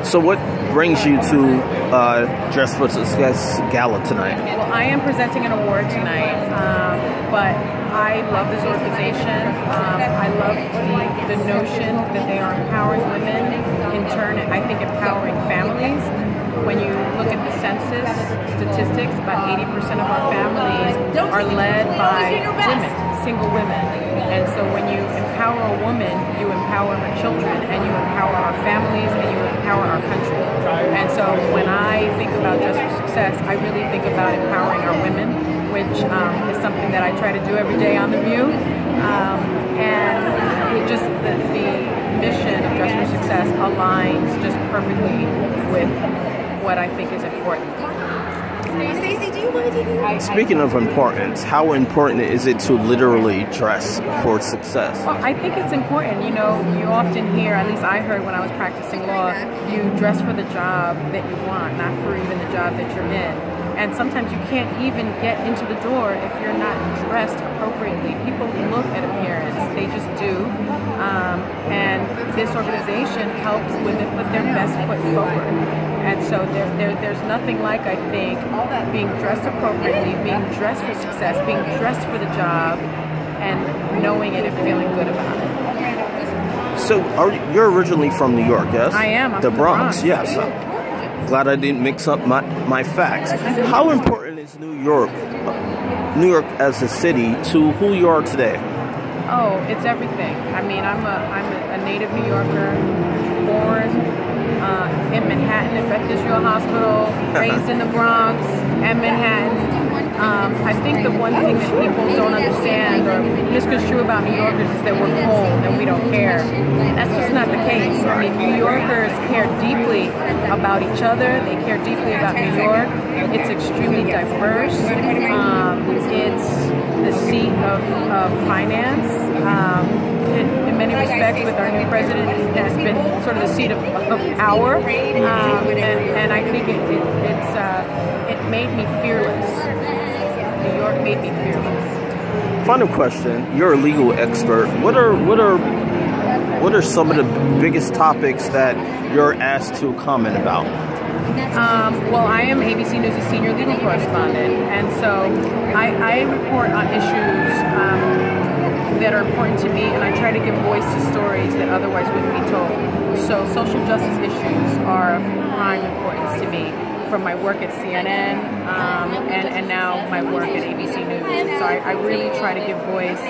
So what brings you to Dress for Success Gala tonight? Well, I am presenting an award tonight, but I love this organization. I love the notion that they are empowering women, in turn, I think empowering families. When you look at the census statistics, about 80% of our families are led by women, single women. And so when you empower a woman, you empower her children, and you empower our families, and you empower our country. And so when I think about Dress for Success, I really think about empowering our women, which is something that I try to do every day on The View. And it just the mission of Dress for Success aligns just perfectly with what I think is important. Stacey, do you mind taking Speaking of importance, how important is it to literally dress for success? Well, I think it's important. You know, you often hear, at least I heard when I was practicing law, you dress for the job that you want, not for even the job that you're in. And sometimes you can't even get into the door if you're not dressed appropriately. People look at appearance, they just do. And this organization helps women put their best foot forward. And so there's nothing like, I think, being dressed appropriately, being dressed for success, being dressed for the job, and knowing it and feeling good about it. So you're originally from New York, yes? I am. I'm the from Bronx, the Bronx. yes. Glad I didn't mix up my facts. How important is New York as a city to who you are today? Oh, it's everything. I mean, I'm a native New Yorker, born in Manhattan at Beth Israel Hospital, raised in the Bronx and Manhattan. I think the one thing that people don't understand or misconstrue about New Yorkers is that we're cold and we don't care. That's just not the case. I mean, New Yorkers care deeply about each other. They care deeply about New York. It's extremely diverse. It's the seat of finance. In many respects, with our new president, it has been sort of the seat of power. And I think it made me fearless. New York made me fearless. Final question: you're a legal expert. What are some of the biggest topics that you're asked to comment about? Well, I am ABC News' senior legal correspondent, and so I report on issues that are important to me, and I try to give voice to stories that otherwise wouldn't be told. So social justice issues are of prime importance to me, from my work at CNN and now my work at ABC News. And so I really try to give voice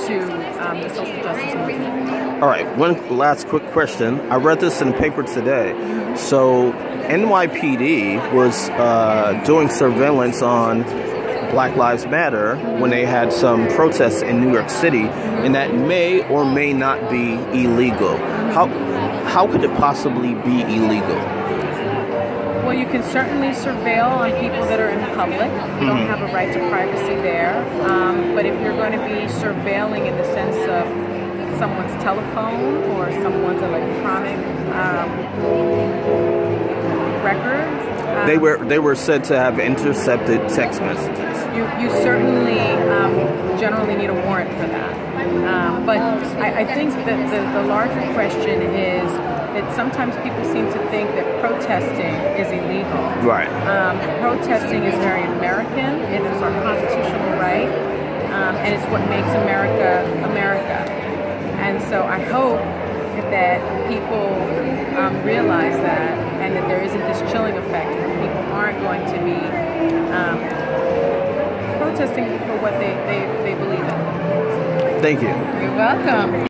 to the social justice movement. All right, one last quick question. I read this in the paper today. So NYPD was doing surveillance on Black Lives Matter when they had some protests in New York City, and that may or may not be illegal. How could it possibly be illegal? Well, you can certainly surveil on people that are in public. You don't have a right to privacy there. But if you're going to be surveilling in the sense of someone's telephone or someone's electronic records, they were said to have intercepted text messages. You certainly generally need a warrant for that. But I think that the larger question is that sometimes people seem to think that protesting is illegal. Right. Protesting is very American. It is our constitutional right, and it's what makes America America. And so I hope that people realize that, and that there isn't this chilling effect where people aren't going to be protesting for what they believe in. Thank you. You're welcome.